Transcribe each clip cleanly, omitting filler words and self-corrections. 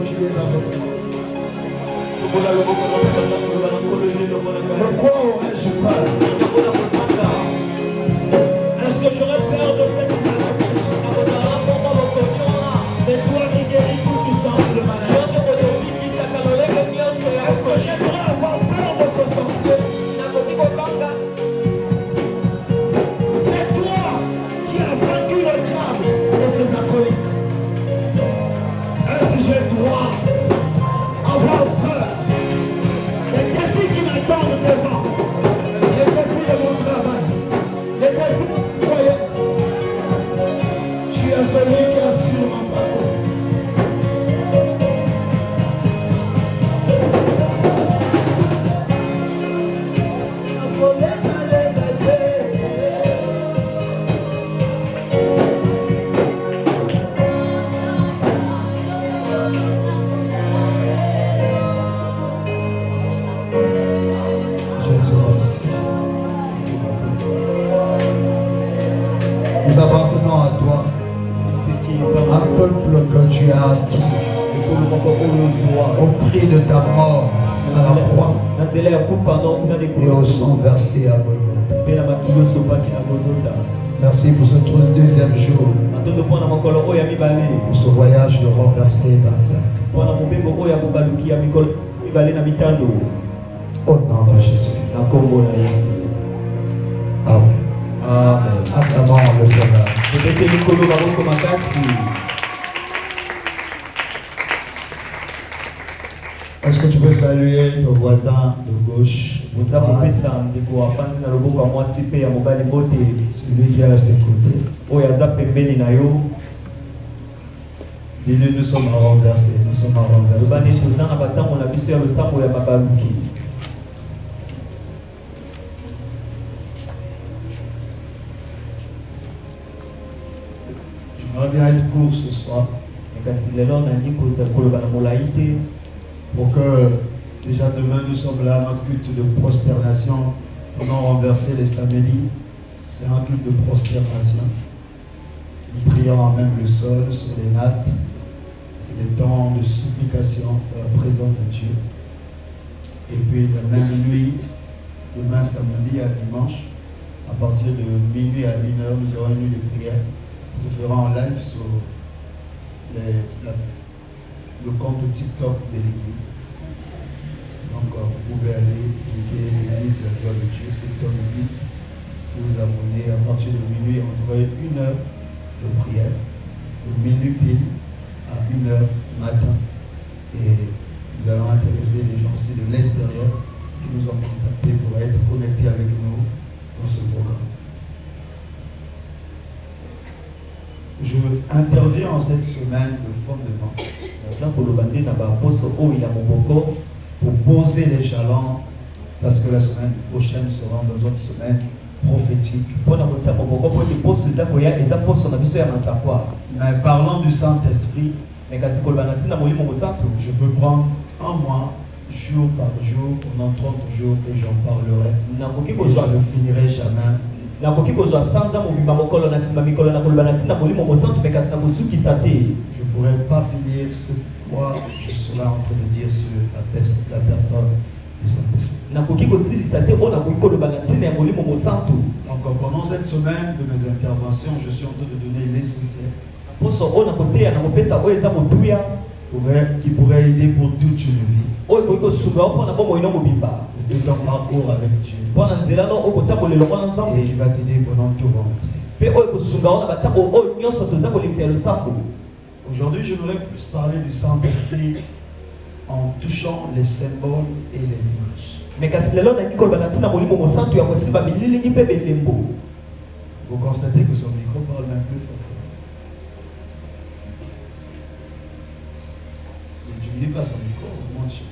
tu es avec moi. De quoi aurais-je peur? Est-ce que j'aurais peur de cette maladie? C'est toi qui guéris tout puissance de maladie. Est-ce que j'aimerais avoir peur de ce sorcier? C'est toi qui as vaincu le diable et ses acolytes. Est-ce que je dois avoir peur des défis qui m'attendent devant, les défis de mon travail, les défis de mon foyer? Je suis à celui qui assure mon parcours. Nous appartenons à toi, un peuple que tu as acquis au prix de ta mort à la croix et au sang versé à Golgotha. Merci pour ce deuxième jour, pour ce voyage de renverser 25. Au nom de Jésus. Amen. Amen. Acclamons le Seigneur. Est-ce que tu peux saluer ton voisin de gauche? Celui qui est à ses côtés. Dis-lui, nous sommes renversés. Nous sommes renversés. J'aimerais bien être court ce soir pour que déjà demain nous sommes là, notre culte de prosternation. On a renversé les samedis. C'est un culte de prosternation. Nous prions même le sol sur les nattes. C'est des temps de supplication pour la présence de Dieu. Et puis la même nuit, demain samedi à dimanche, à partir de minuit à 1h, nous aurons une nuit de prière. Nous ferons en live sur le compte TikTok de l'église. Donc vous pouvez aller cliquer l'église, la joie de Dieu, c'est ton église. Vous abonner à partir de minuit, on devrait 1 heure de prière, de minuit pile à 1h matin. Et nous allons intéresser les gens aussi de l'extérieur qui nous ont contactés pour être connectés avec nous dans ce programme. Je interviens en cette semaine de fondement pour poser les jalons, parce que la semaine prochaine sera dans notre semaine prophétique. Mais parlant du Saint-Esprit, je peux prendre un mois, jour par jour, pendant 30 jours, et j'en parlerai. Et je ne finirai jamais. Je ne pourrais pas finir ce quoi je serai en train de dire sur la personne du Saint-Esprit. Donc pendant cette semaine de mes interventions, je suis en train de donner l'essentiel qui pourrait aider pour toute une vie. De ton parcours avec Dieu. Et qui va t'aider pendant tout renverser. Aujourd'hui, je voudrais plus parler du Saint-Esprit en touchant les symboles et les images. Vous constatez que son micro parle même plus fort. Je ne dis pas son micro, on monte chez lui.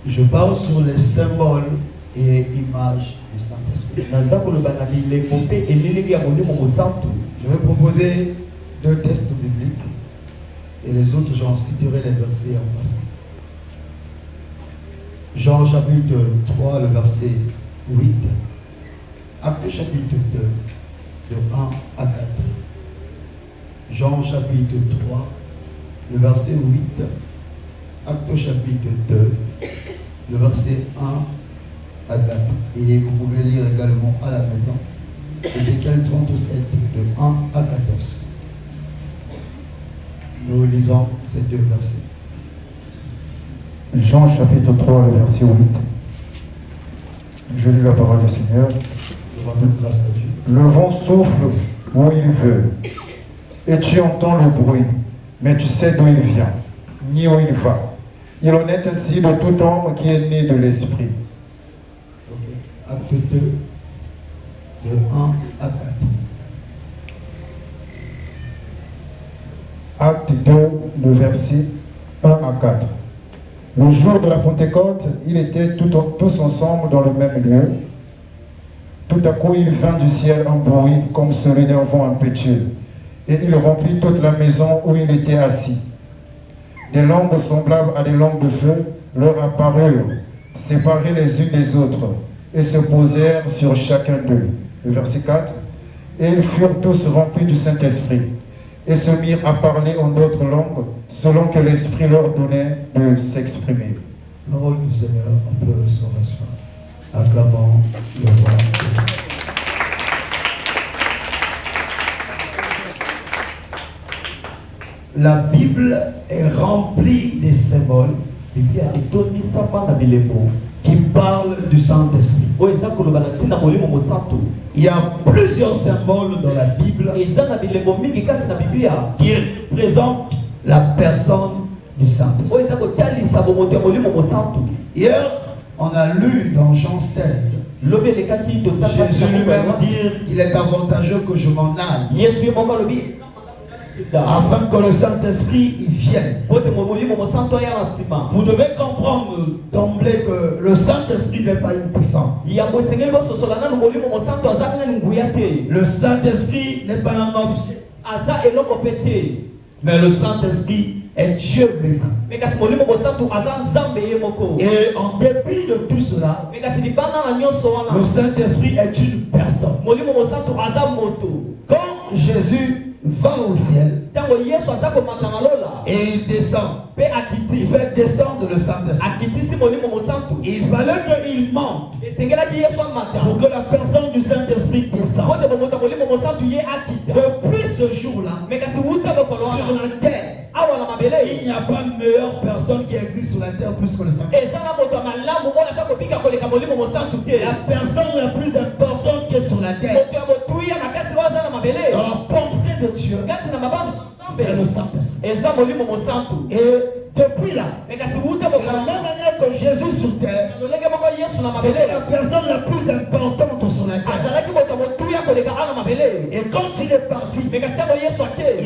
Je parle sur les symboles et images du Saint-Esprit. Je vais proposer 2 textes bibliques et les autres, j'en citerai les versets en passant. Jean chapitre 3, le verset 8. Actes chapitre 2, de 1 à 4. Jean chapitre 3, le verset 8, Actes chapitre 2, le verset 1 à 4. Et vous pouvez lire également à la maison Ézéchiel 37, de 1 à 14. Nous lisons ces deux versets. Jean chapitre 3, le verset 8. Je lis la parole du Seigneur. Le vent souffle où il veut, et tu entends le bruit, mais tu sais d'où il vient, ni où il va. Il en est ainsi de tout homme qui est né de l'Esprit. Acte 2, de 1 à 4. Acte 2, le verset 1 à 4. Le jour de la Pentecôte, ils étaient tous ensemble dans le même lieu. Tout à coup, il vint du ciel un bruit comme celui d'un vent impétueux, et il remplit toute la maison où il était assis. Des langues semblables à des langues de feu leur apparurent, séparées les unes des autres, et se posèrent sur chacun d'eux. Le verset 4. Et ils furent tous remplis du Saint-Esprit, et se mirent à parler en d'autres langues, selon que l'Esprit leur donnait de s'exprimer. Parole du Seigneur, on peut se rasseoir. Acclamons le roi. La Bible est remplie de symboles qui parlent du Saint-Esprit. Il y a plusieurs symboles dans la Bible qui représentent la personne du Saint-Esprit. Hier, on a lu dans Jean 16, Jésus lui-même dire qu'il est avantageux que je m'en aille, afin que le Saint-Esprit y vienne. Vous devez comprendre d'emblée que le Saint-Esprit n'est pas une puissance. Le Saint-Esprit n'est pas un objet. Mais le Saint-Esprit est Dieu lui-même. Et en dépit de tout cela, le Saint-Esprit est une personne. Quand Jésus va au ciel et il descend, il fait descendre le Saint-Esprit. Il fallait qu'il monte pour que la personne du Saint-Esprit descende. Depuis ce jour-là, sur la terre, il n'y a pas de meilleure personne qui existe sur la terre plus que le Saint-Esprit. La personne la plus importante qui est sur la terre, dans la pensée de Dieu, c'est le Saint-Esprit. Et depuis là, de la même manière que Jésus sur terre, c'était la personne la plus importante sur la terre. Et quand il est parti, il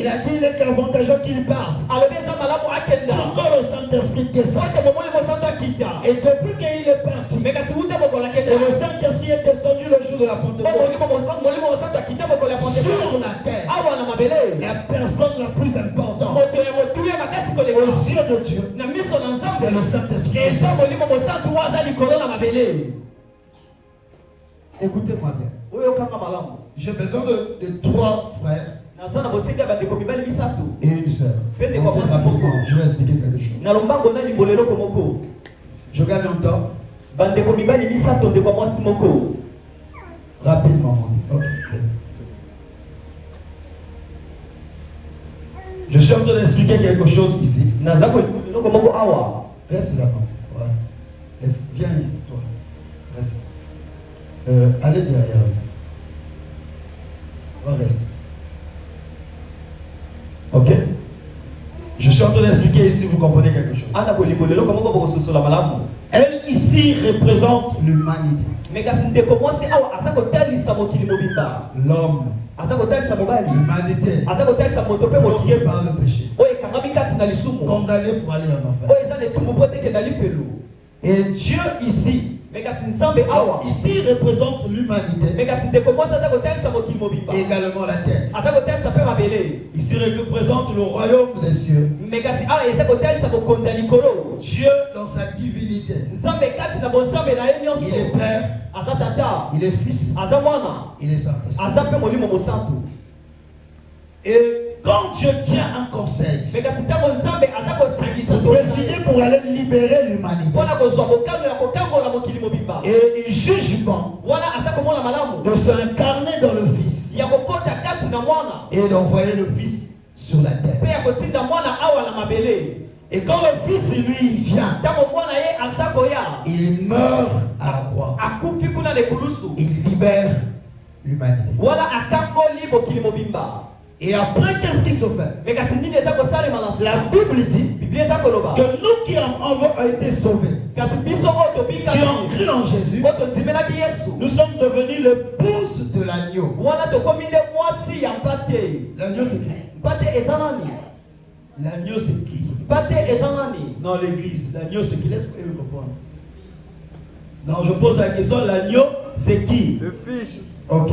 a dit qu'il est avantageux qu'il parte. Encore le Saint-Esprit descend. Et depuis qu'il est parti, et le Saint-Esprit est descendu le jour de la Pentecôte sur la terre, la personne la plus importante aux yeux de Dieu, c'est le Saint-Esprit. Écoutez-moi bien. J'ai besoin de 3 frères et une sœur. Rapidement, je vais expliquer quelque chose. Je gagne un temps. Rapidement. Okay. Je suis en train d'expliquer quelque chose ici. Reste là-bas. Ouais. Viens, toi. Reste. Allez derrière. Reste. Ok? Je suis en train d'expliquer ici, vous comprenez quelque chose. Elle ici représente l'humanité. L'homme. L'humanité. Bloqué par le péché. Condamné pour aller en enfer. Et Dieu ici. Ici représente l'humanité. Également la terre. Ici représente le royaume des cieux. Dieu dans sa divinité. Il est Père. Il est Fils. Il est Saint-Esprit. Et quand je tiens un conseil, Mais kasi ntango Nzambe aza kosangisa pour décider pour aller libérer l'humanité, mpona kozwa mokano ya kokangola mokili mobimba et un jugement wana aza komona malamu de s'incarner dans le Fils ya kokota kati na mwana et d'envoyer le Fils sur la terre. mpe ya kotinda mwana awa na mabele. Et quand le Fils, lui, vient, Ntango mwana ye aza koya il meurt à la croix. akufi kuna lekulusu Il libère l'humanité. wana akangoli mokili mobimba. Et après, qu'est-ce qui se fait? Me kasi nini eza kosalema na La nsima? Bible dit Biblia eza koloba que nous qui avons été sauvés, kasi biso oyo qui tobikaki ont cru en Jésus, oyo tondimelaki Yesu nous sommes devenus l'épouse de l'agneau. wana tokomi nde mwasi ya mpate. L'agneau, c'est qui? Mpate eza nani? L'agneau, c'est qui? Mpate eza nani? Dans l'église. L'agneau, c'est qui? Laisse-moi comprendre. Non, je pose la question, l'agneau, c'est qui? Le Fils. Ok.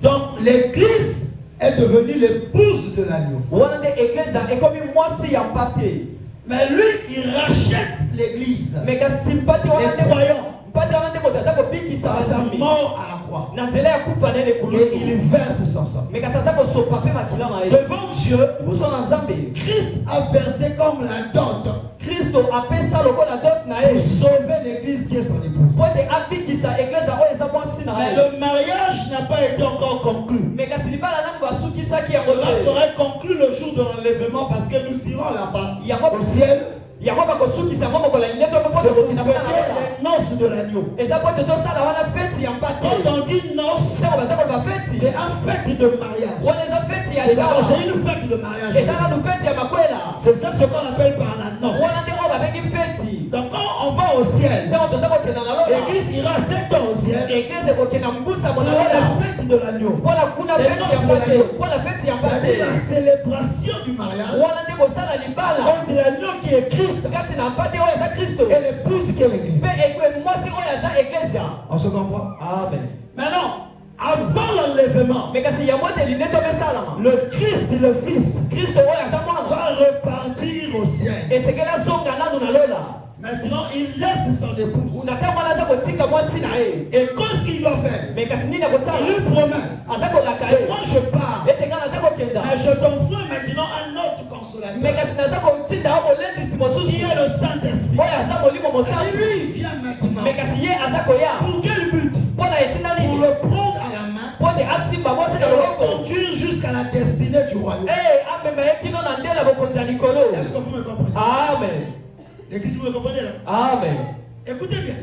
Donc, l'église est devenue l'épouse de l'agneau. wana nde eklezia ekomi mwasi ya mpate. Mais lui, il rachète l'église. Me kasi mpate wana Les nde croyants, mpate wana nde moto aza kobikisa par sa basimi mort à la croix. na nzela ya kufa na ye Et il lekulusu. verse son sang. Me kasi aza kosopa mpe makila na ye Devant Dieu, liboso na Nzambe. Christ a versé comme la dot Kristo apesa lokola dot na pour ye sauver l'église qui est son épouse. po ete abikisa eklezia oyo eza mwasi na Mais ye. le mariage n'a pas été encore conclu. Me kasi libala nani basukisaki yango Cela te. serait conclu le jour de l'enlèvement parce que nous irons là-bas Yango au ciel. yango bakosukisa yango mokolo ya lineto C'est mokoto pour kokina mpona na fêter lola. les noces de l'agneau. eza po ete tosala wana feti ya mpate. Quand on dit noces, ntango baza koloba feti c'est un fête de mariage. wana eza feti ya C'est libala une fête de mariage. eza nanu feti ya makwela C'est ça ce qu'on appelle par la noce. wana nde oyo babengi feti. Donc quand on va au ciel, ntango toza kokenda na lola l'église ira 7 ans au ciel eglise ekokenda mbusa pour mona la lola fête de l'agneau. mpona kuna feti ya mpate mpona feti ya mpate C'est-à-dire la célébration du mariage wana nde kosala libala entre l'agneau qui est Christ kati na mpate oyo eza kristo et l'épouse qui est l'église. mpe mwasi oyo aza eklezia. On se comprend? Amen. Maintenant, avant l'enlèvement, Me kasi yango ete lineto mesalama le Christ, le Fils, kristo oyo aza mwana va repartir au ciel. esekeli azonga nanu na lola Maintenant, il laisse son épouse. na ntango wana aza kotika mwasi na ye. Et qu'est-ce qu'il doit faire? Me kasi nini Il akosala lui promet. aza kolaka ye Moi, je pars. ete ngai naza kokenda Mais je t'envoie maintenant un autre consolateur. me kasi naza kotinda yo molendisi mosusu Qui est le Saint-Esprit. oyo aza molimo Et mosantu. lui, il vient maintenant. Me kasi ye aza koya Pour quel but? mpona etinda Pour nini le prendre à la main mpo te asimba mwasi et na le loboko conduire jusqu'à la destinée du royaume. amema ye kino na ndela bokonzi ya likolo. Est-ce que vous me comprenez? Amen. L'église, vous me comprenez là? Amen. Écoutez bien.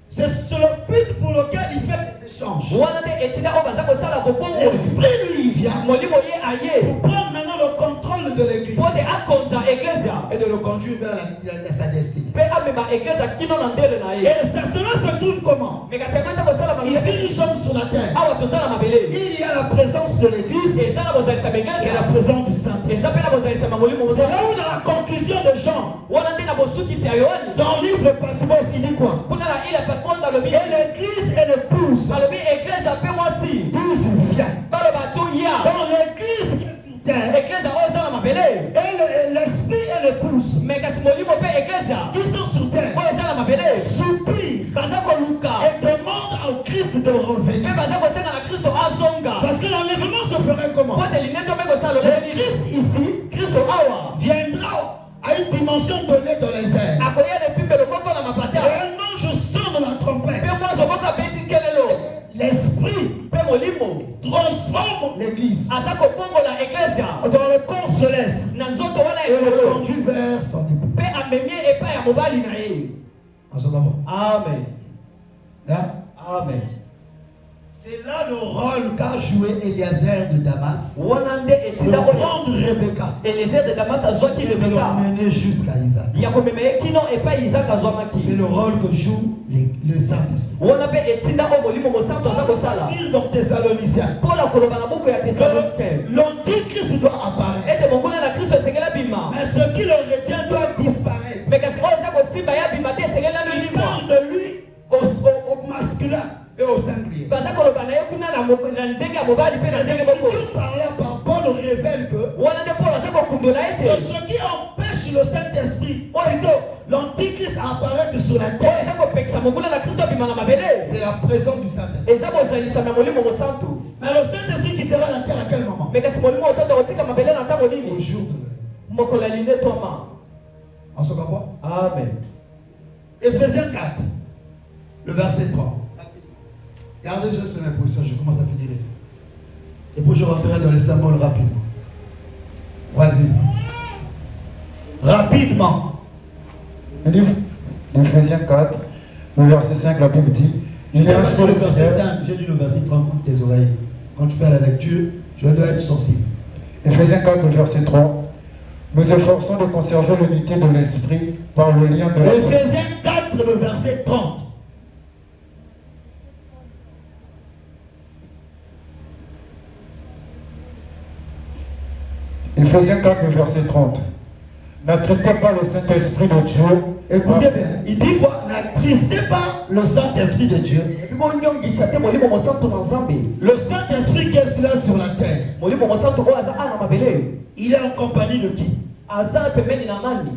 C'est le but pour lequel il fait des échanges. wana nde etinda oyo baza kosala bobongo L'Esprit, lui, il vient molimo ye aye pour prendre maintenant le contrôle de l'église mpo te akonza eklezia et de le conduire vers sa destinée. mpe amema eklezia kino na ndele na ye. Et ça, cela se trouve comment? Me kasi yango eza kosalama Ici, nous sommes sur la terre. awa toza na mabele Il y a la présence de l'église eza na bozalisama et la eklezia présence du Saint-Esprit. eza mpe na bozalisama molimo C'est mosantu. là où, dans la conclusion de Jean, wana nde na bosukisi ya yohani dans le livre Patmos, il dit quoi? kuna na ile patmos alobi Et l'église est l'épouse. balobi eklezia mpe mwasi D'où il vient. baloba toya Dans l'église qui est sur terre, eklezia oyo eza na mabele et l'esprit et l'épouse me kasi molimo mpe eklezia qui sont sur terre oyo eza na mabele soupirent baza koluka et demandent au Christ de revenir. mpe baza kosenga na kristo azonga Parce que l'enlèvement se ferait comment? mpo te lineto mpe kosala Le loleni Christ ici kristo awa viendra à une dimension donnée dans les airs. akoya na epimbelo moko na Et mapata un ange sonne la trompette. mpe mwazo moko abeti nkelelo L'esprit mpe molimo transforme l'église aza kobongola eklezia dans le corps céleste na nzoto wana et le ekolo conduit vers son époux. mpe amemi epai ya mobali na ye. On se comprend? Amen. Là, Amen. c'est là le rôle qu'a joué Eliezer de Damas wana nde pour etinda oyo prendre Rebecca eliezer de damas azwaki et de rebeka l'emmener jusqu'à Isaac. ya komema ye kino epai isaka C'est azwamaki le rôle que joue le Saint-Esprit. wana mpe etinda oyo molimo mosantu aza kosala Dire dans Thessaloniciens mpona koloba na buku ya tesalonicien que l'antichrist doit apparaître, ete monguna na kristo esengeli abima mais ce qui le retient doit disparaître. me kasi oyo eza kosimba ye abima te esengeli nano Il elimwa parle de lui au masculin et au singulier. baza koloba na ye kuna na ndenge ya mobali mpe na Les ndenge moko Écritures par là par Paul révèlent que wana nde mpona aza kokundola ete ce qui empêche le Saint-Esprit, ou plutôt l'antichrist à apparaître sur la oyo terre, eza kopekisa monguna na kristo abima na mabele c'est la présence du Saint-Esprit. eza bozalisama ya molimo mosantu. Mais le Saint-Esprit quittera la terre à quel moment? me kasi oyo eza kosimba ye abima te esengeli nano elimwa C'est kasi molimo ozoto kotika mabele na ntango Au nini jour de mokolo ya linetwama. On se comprend? Amen. Éphésiens 4, le verset 3. Gardez juste la position, je commence à finir ici. C'est pour que je rentrerai dans les symboles rapidement. Vas-y. Rapidement. Le livre d'Éphésiens 4, le verset 5, la Bible dit, il y a un seul verset Seigneur. 5, j'ai dit le verset 3, couvre tes oreilles. Quand tu fais la lecture, je dois être sensible. Éphésiens 4, le verset 3, nous efforçons de conserver l'unité de l'esprit par le lien de la Éphésiens 4, le verset 30. Éphésiens 4, le verset 30. N'attristez pas le Saint-Esprit de Dieu. Écoutez bien, il dit quoi? N'attristez pas le Saint-Esprit de Dieu. Epi bonyongisa te molimo mosantu na nzambe. Le Saint-Esprit qui est là sur la terre, Molimo mosantu oyo aza ana mabele. il est en compagnie de qui? Aza pembeni na nani?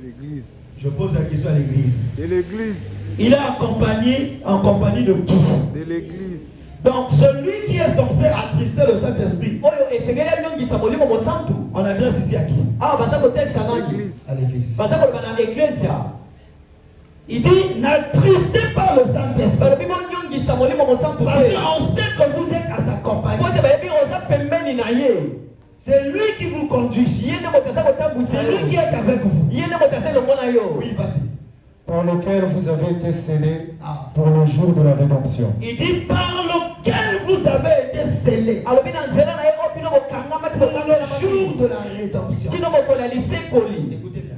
L'église. Je pose la question à l'église. De l'église. Il est en compagnie de qui? De l'église. Donc celui qui est censé attrister le Saint-Esprit, Oyo esengeli anyongisa molimo mosantu. on adresse ici à qui? Awa baza kotekisa nani? L'église. À l'église. Baza koloba na eklesia. Il dit n'attristez pas le Saint-Esprit. Balobi bonyongisa molimo mosantu Parce te. qu'on sait que vous êtes à sa compagnie. Po te bayebi oza pembeni na ye. C'est lui qui vous conduit. Ye nde moto aza kotambusa C'est lui qui yo. est avec vous. Ye nde moto aza elongo na yo. Oui, vas-y. par lequel vous avez été scellés Ah. pour le jour de la rédemption. Il dit par lequel vous avez été scellés alobi na nzela na ye oyo bino bokangamaki pour le jour de la rédemption. kino mokolo ya lisekoli. Écoutez bien.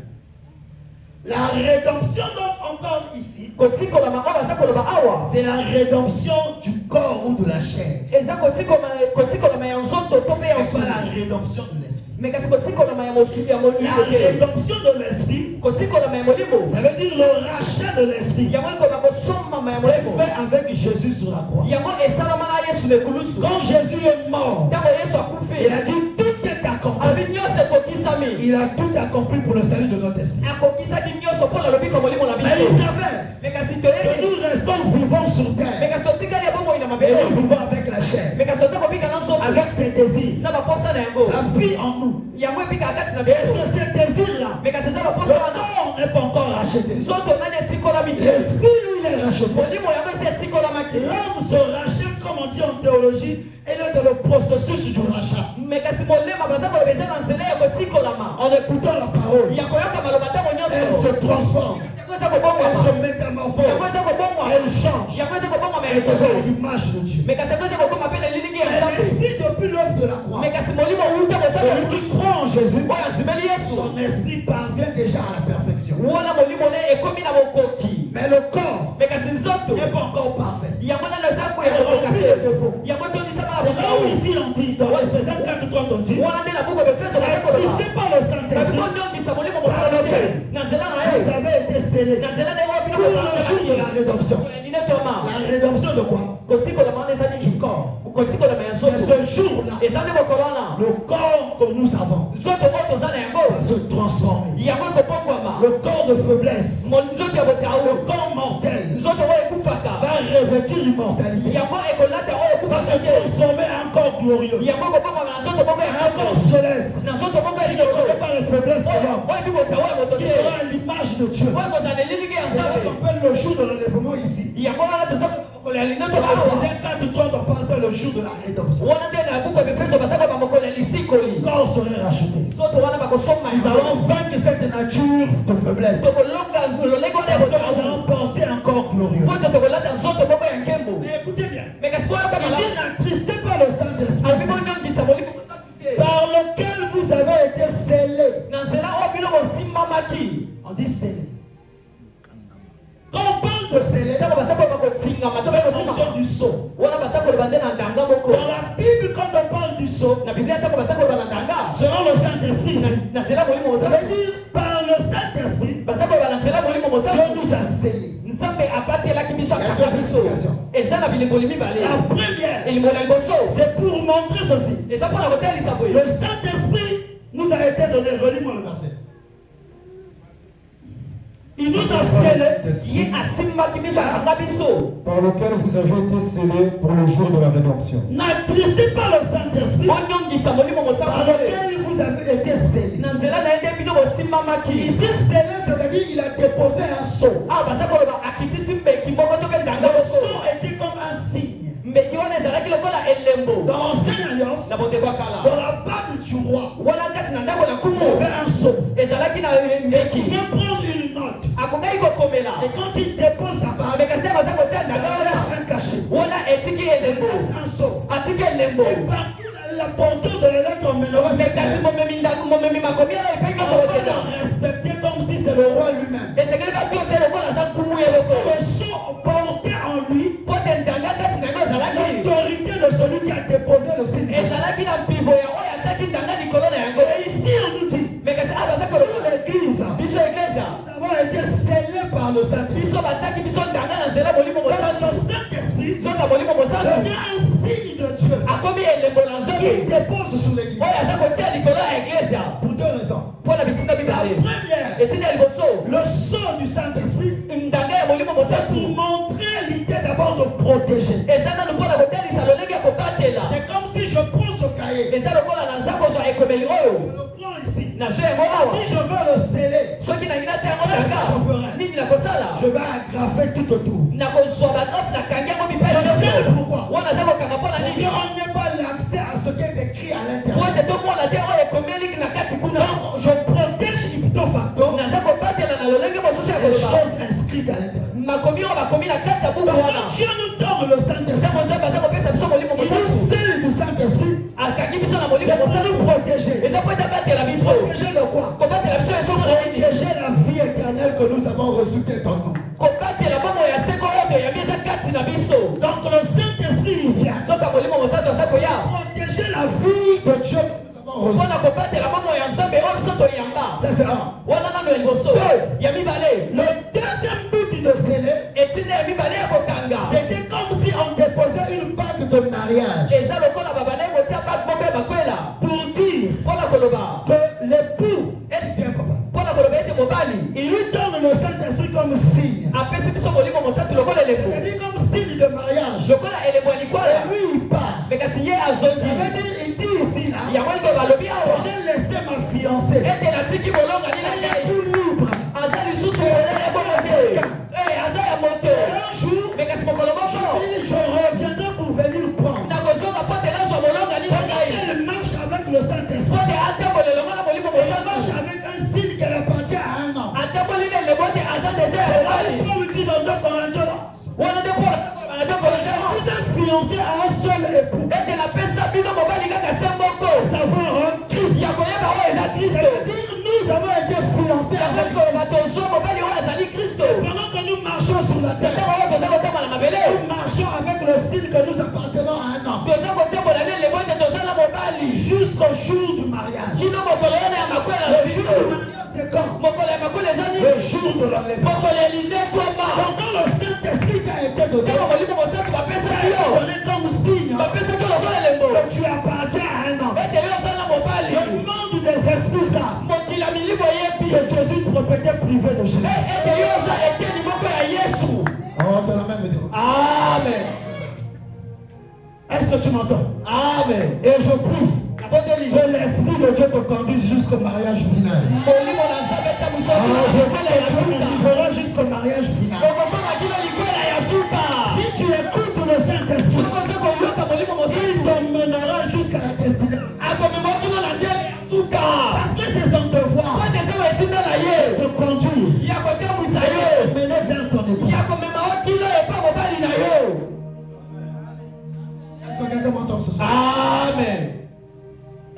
La rédemption donc encore ici, kosikolama oyo aza koloba awa c'est la rédemption du corps ou de la chair. eza kosikolama ya nzoto to mpe ya Et pas la mosuni rédemption de l'esprit. me kasi kosikolama ya mosuni ya molimo La te rédemption de l'esprit, kosikolama ya molimo ça veut dire le rachat de l'esprit. yango ekoma kosomama ya C'est molimo fait avec Jésus sur la croix. yango esalama na yesu na ekulusu Quand Jésus est mort, ntango yesu il a akufi dit tout est accompli. alobi nyonso ekokisami Il a tout accompli pour le salut de notre esprit. akokisaki nyonso mpo na lobiko molimo na Mais il biso savait me kasi que toyebi nous restons vivants sur me terre. kasi totikali ya bomoi na Et mabele nous vivons avec la chair, me kasi toza kobika na nzoto avec ses désirs. na baposa na yango Ça vit en nous. yango ebika kati na Et biso c'est ces désirs-là. me kasi eza Le baposa wana corps n'est pas encore racheté. nzoto nani esikolami te L'esprit, lui, il est racheté. molimo yango esi esikolamaki L'homme se rachète, comme on dit en théologie, elle est dans le processus du rachat. me kasi molema baza koloba eza na nzela ya kosikolama En écoutant la parole, ya koyoka maloba ntango elle nyonso se transforme. yango eza Elle kobongwama se yango métamorphose. eza kobongwama Elle change. yango eza kobongwama Elle se fait ya l'image de Dieu. me kasi yango eza kokoma mpe na lilingi ya Mais nzambe l'esprit, depuis l'œuvre de la croix, me kasi molimo wuta celui mosala qui croit en Jésus, oyo andimeli yesu son esprit parvient déjà à la perfection. wana molimo ne ekomi na bokoki Mais le corps me kasi nzoto n'est pas encore parfait. yango nano eza Elle koyakoka remplit te les défauts. yango tondisama na C'est là où bokoki ici on dit, dans Ephésiens 4:30, on dit, wana nde na buku befeso baza koloba n'attristez pas le kasi Saint-Esprit, bondongisa molimo Par mosala te lequel na nzela na vous ye avez été scellés na nzela na ye oyo bino pour le jour de la rédemption. linetoma La rédemption de quoi? kosikolama wana eza Du nini corps. kosikolama ya C'est nzoto ce jour-là, eza nde mokolo wana le corps que nous avons nzoto oyo toza na yango va se transformer. yango ekobongwama Le corps de faiblesse, nzoto ya botau le corps mortel, nzoto oyo ekufaka va revêtir l'immortalité. yango ekolata oyo Va se ekufaka te transformer en corps glorieux, yango ekobongwama na nzoto moko ya un corps céleste, na nzoto moko ya qui ne likolo connaît pas les faiblesses de l'homme, oyo ebi botau ya moto qui te sera à l'image de Dieu. oyo kozala na elilingi ya C'est ça nzambe qu'on appelle le jour de l'enlèvement ici. yango wana toza mokolo ya lineto Dans awa Ephésiens 4:3, on pense à le jour de la rédemption. wana nde na buku befeso baza koba mokolo ya lisikoli Le corps serait racheté. nzoto wana bakosomba Nous allons vaincre cette nature de faiblesse. tokolonga lolenge wana ya Parce que nous botau allons porter un corps glorieux. poto tokolata nzoto moko ya nkembo Mais écoutez bien, me kasi boyoka il dit malamu n'attristez pas le abi Saint-Esprit bonyongisa molimo mosantu te par lequel vous avez été scellés. na nzela oyo bino bosimbamaki On dit scellés. Quand on parle de scellés, ntango baza koyeba kotingama to c'est la bayeba notion du sceau. wana baza koloba nde na ndanga moko Dans la Bible, quand on parle du sceau, na biblia ntango baza koloba na ndanga selon le Saint-Esprit, na nzela molimo ça mosantu veut dire par le Saint-Esprit, baza koloba na nzela molimo Dieu mosantu nous a scellés. nzambe abatelaki biso Il y a akanga deux biso explications. eza na bilimboli mibale La première, elimbo na liboso c'est pour montrer ceci. eza mpona kotalisa boye Le Saint-Esprit nous a été donné. Relis-moi le verset. Il nous a scellés Ye asimbaki biso akanga biso. par lequel vous avez été scellés pour le jour de la rédemption. N'attristez pas le Saint-Esprit Onyongisa molimo par mosantu. lequel vous avez été scellés. Na nzela na ende bino bosimbamaki. Ici, scellé, c'est-à-dire il a déposé un sceau. Ah baza koloba akitisi mbeki moko to bendanga Le boko. sceau était comme un signe. Mbeki wana ezalaki lokola elembo. Dans l'ancienne alliance, Na bondeko kala. dans la bague du roi, Wana kati na ndako na il y kumu. avait un sceau. Ezalaki na Il mbeki. vient prendre une note. Akokai kokomela. Et quand il dépose sa bague, Mais kasi baza kotia ça ndanga laisse wana. un cachet. Wana etiki Il elembo. laisse un sceau. Atiki elembo. Et partout, la porteur de la lettre en mélange, Mais kasi momemi ndako momemi makomi ala epengi on so va kotela. le respecter comme si c'est le roi lui-même. Esengeli bapiote lokola aza kumu ye loko. Le sceau portait en lui Po te ndanga kati na yango ezalaki. l'autorité de celui qui a déposé le signe. ezalaki na mpivo ya oyo ataki ndanga likolo na yango. Et ici, on nous dit, Mais kasi awa baza pour koloba l'église, biso eklezia. nous avons été scellés par le Saint-Esprit. Biso bataki biso ndanga na nzela molimo Donc, mosantu. le Saint-Esprit Nzoka molimo mosantu devient un signe de Dieu akomi elembo na qui nzoto dépose sur l'église. oyo aza kotia likolo ya eklezia Pour deux raisons. mpo na bitinga La mibale. première, etina ya liboso le sceau du Saint-Esprit, ndanga ya molimo c'est mosantu pour montrer l'idée d'abord de protéger. eza nanu mpo na kotalisa lolenge ya kobatela. C'est comme si je prends ce cahier, eza lokola naza kozwa ekomeli je oyo le prends ici. na je yango awa. Si je veux le sceller, soki nangi natia yango ndanga nini nakosala. je vais agrafer tout autour. nakozwa bagrafe nakangi yango Je mibale sais nyonso. pourquoi. wana aza kokanga mpo na Et nini. on n'est pas l'accès à ce qui est écrit à po l'intérieur. ete tomona te oyo ekomeli na kati kuna. Donc, je protège ipto facto naza kobatela na lolenge mosusu ya les koloba. choses inscrites à l'intérieur. makomi oyo bakomi na kati ya buku Donc, wana. quand Dieu nous donne le Saint-Esprit, ntango nzambe aza kopesa biso molimo il nous mosantu scelle du Saint-Esprit, akangi biso na molimo c'est pour mosantu nous protéger. eza po ete abatela biso. Protéger de quoi? kobatela biso esongo na nini. Protéger la vie éternelle que nous avons reçue qui est en nous. kobatela bongo ya seko oyo toyambi eza kati na biso. Donc le Saint-Esprit il vient nzoka molimo mosantu aza koya protéger la vie de Dieu que nous avons reçue. mpona kobatela bongo ya nzambe oyo biso toyamba. Ça c'est un. wana nano ya liboso ya mibale. Le deuxième but de sceller, etina ya mibale ya kokanga c'était comme si on déposait une bague de mariage eza lokola babandaki kotia bak moko ya makwela pour dire mpona koloba que l'époux, tiens papa, mpona koloba ete mobali il lui donne le Saint-Esprit comme signe. apesi biso molimo mosantu lokola elembo C'est-à-dire comme signe de mariage. lokola elembo ya Et likwala. lui il part. me kasi ye Ça azozi veut dire, il dit ici là, yango liko balobi awa j'ai laissé ma fiancée. ete natiki bolongani na Elle est ngai plus libre. aza lisusu bolenge bongo te aza ya moto. Un jour, me kasi mokolo moko je reviendrai pour venir prendre. nakozonga mpo te nazwa bolongani na ngai Elle marche avec le Saint-Esprit. mpo te atambola elongo na molimo Elle marche mosantu avec un signe qu'elle appartient à un homme. atamboli na elembo te aza deja ya mobali. Paul dit dans 2 Corinthiens, wana nde mpo na dokoloa vous êtes fiancés à un seul époux. ete napesa bino mobali kaka se moko Savoir un Christ. ya koyeba oyo eza Ça kristo. veut dire nous avons été fiancés yango avec koloba tozwa mobali oyo azali kristo. Pendant que nous marchons sur la terre, ntango oyo toza kotambola na mabele nous marchons avec le signe que nous appartenons à un homme. toza kotambola na elembo ete toza na mobali Jusqu'au jour du mariage. kino mokolo wana ya makwela na Le jour biso. du mariage, c'est quand? mokolo ya makwela eza Le nini. jour de l'enlèvement. mokolo ya lindetwama. Donc quand le Saint-Esprit t'a été donné, ntango molimo mosantu bapesaki yo donné comme signe bapesaki yo lokola elembo que tu appartiens à un homme. ete yo oza na mobali. Le monde des esprits savent mokili ya milimo yebi que tu es une propriété privée de Jésus. ete yo oza eteni moko ya yesu. Oh, de la même manière. amen. Est-ce que tu m'entends? amen. Et je prie nabondeli que l'Esprit de Dieu te conduise jusqu'au mariage final. molimo na nzambe Je tabusoki prie que Dieu te livrera jusqu'au mariage final. okokoma kino likwela ya suka. Si tu écoutes le Saint-Esprit, sokoze koyoka molimo il mosantu t'emmènera jusqu'à la destinée. akomema kino na ndenge ya suka. Parce que c'est son devoir po ete eza etinda na ye de te conduire ya kotambwisa et de yo te mener vers ton époux. ya komema o kino epa mobali na yo. Est-ce que quelqu'un m'entend ce soir? amen.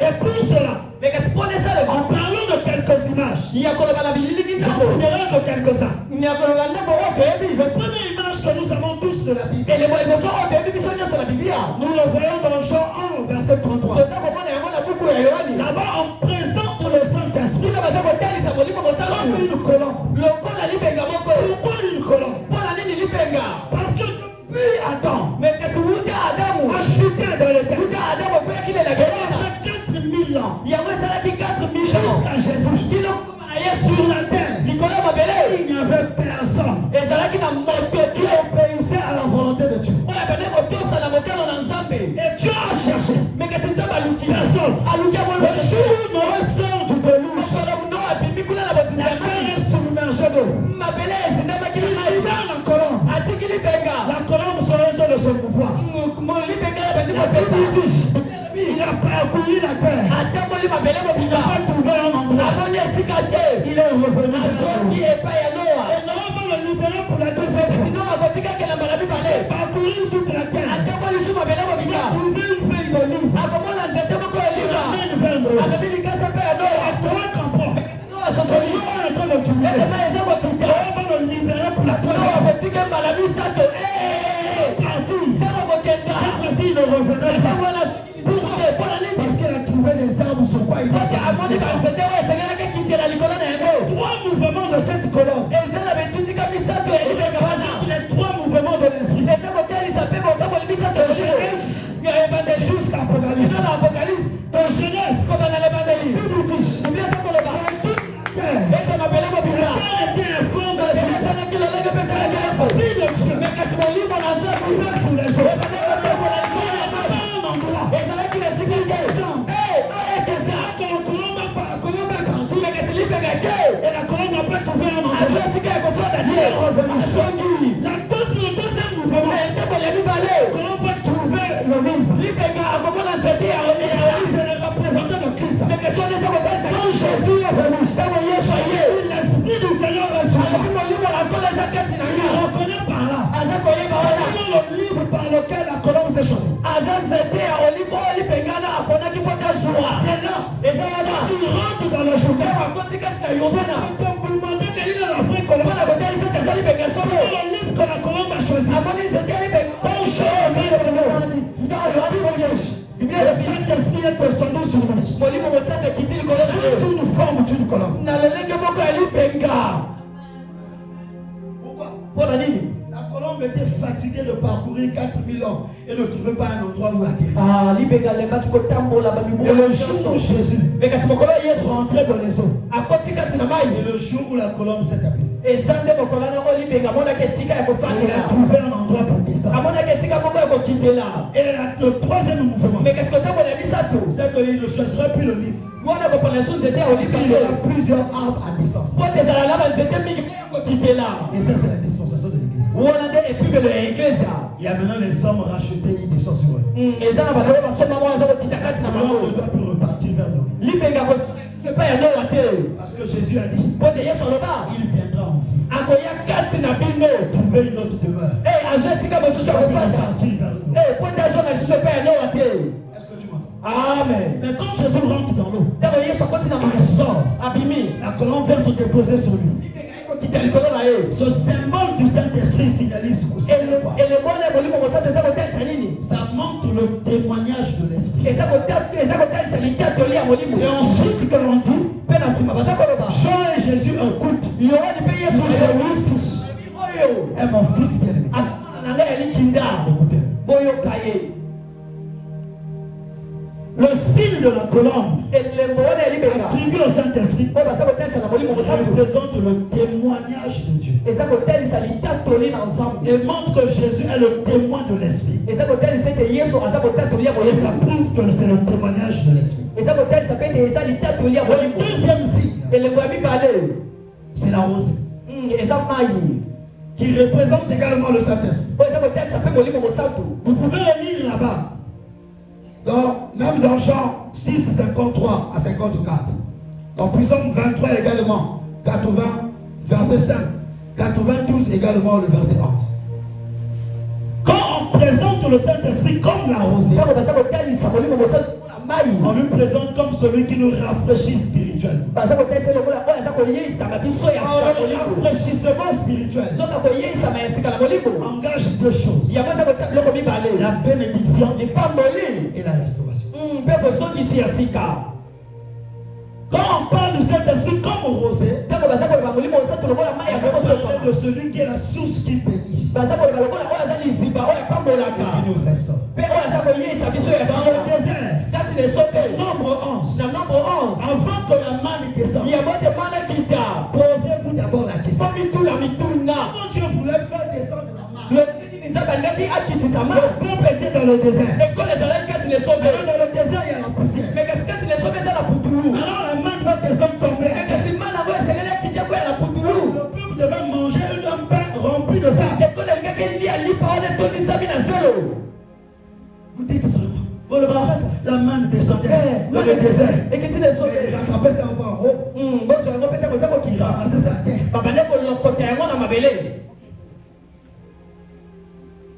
Et pour cela, me kasi mpona en esalema parlant de quelques images, ya koloba na bilili je ntango signerai que quelques-uns. ya koloba ndambo oyo toyebi. La première image que nous avons tous de la Bible, elembo liboso oyo toyebi biso nyonso na biblia nous le voyons dans Jean 1, verset 33. toza komona yango na buku ya yohani. Là-bas, on présente le Saint-Esprit kuna baza kotalisa molimo comme mosantu une colombe. lokola libenga moko. Pourquoi une colombe? mpona nini libenga. Parce que depuis Adam me kasi wuta adamu a chuté dans le terre, wuta adamu okoyakilela cela kelena fait 4000 ans yango esalaki 4 000 ans jusqu'à Jésus. kino kokoma na yesu Sur la terre, likolo ya mabele il n'y avait Toi, comprends. Seigneur est en train de t'utiliser. On va le libérer pour la troisième fois. Parti. Cette fois-ci, il ne reviendra pas. Parce qu'elle a trouvé des armes sur quoi il va se mettre. Trois mouvements de cette colonne. Les trois mouvements de l'esprit. De Genèse jusqu'à Apocalypse. De Genèse. Tout brutish. La terre était informe de l'esprit de Dieu. Ouvert sur les eaux. Et la colonne n'a pas trouvé un endroit. Le deuxième mouvement, la colonne va trouver le livre. Et le représentant de Christ. Quand Jésus est venu, l'esprit du Seigneur est sur moi. Il reconnaît par là. Comment le livre par lequel la colonne s'est choisie. C'est là. Quand tu rentres dans le journal, on peut vous demander quelle est la vraie colonne. Le livre que la colonne a choisi. Quand le Saint-Esprit est descendu sur lui. Sous une forme d'une colonne. Pourquoi? La colombe était fatiguée de parcourir 4000 ans et ne trouvait pas un endroit où atterrir. Et le jour où Jésus est rentré dans les eaux, et le jour où la colombe s'est apaisée, il a trouvé un endroit pour descendre. Et le troisième mouvement, c'est qu'il ne choisirait plus le livre. Il y aura plusieurs arbres à descendre. Et ça, c'est la dispensation de l'église. Il y a maintenant les hommes rachetés, ils descendent sur eux. On ne doit plus repartir vers nous. Parce que Jésus a dit, il viendra en vous. Trouver une autre demeure. Partir vers nous. Est-ce que tu m'entends? Amen. Mais quand Jésus rentre dans l'eau, il sort. La colonne vient se déposer sur lui. Ce symbole du Saint-Esprit signalise quoi? Ça montre le témoignage de l'Esprit. Et ensuite, quand on dit, Jean et Jésus écoutent. Et mon fils bien-aimé. Écoutez. Le signe de la colombe attribué au Saint-Esprit représente le témoignage de Dieu. Et montre que Jésus est le témoin de l'Esprit. Et ça prouve que c'est le témoignage de l'Esprit. Le deuxième signe, c'est la rosée, qui représente également le Saint-Esprit. Vous pouvez le lire là-bas. Même dans Jean 6, 53 à 54. Dans Psaume 23 également, 80, verset 5. 92 également, le verset 11. Quand on présente le Saint-Esprit comme la rosée, on lui présente comme celui qui nous rafraîchit spirituellement. Le rafraîchissement spirituel engage deux choses: la bénédiction et la restauration. Quand on parle du Saint-Esprit comme rosée, on parle de celui qui est la source qui bénit, qui nous restaure. Dans le désert, nombre 11, avant que la manne descende, posez-vous d'abord la question: comment Dieu voulait faire descendre la manne? Le peuple était dans le désert. Dans le désert, il y a la poussière. Alors la manne va descendre tomber. Le peuple devait manger un pain rempli de sable. Vous dites seulement, la manne descendait dans le désert. Il rattrapait ça en haut. Il ramassait sa terre.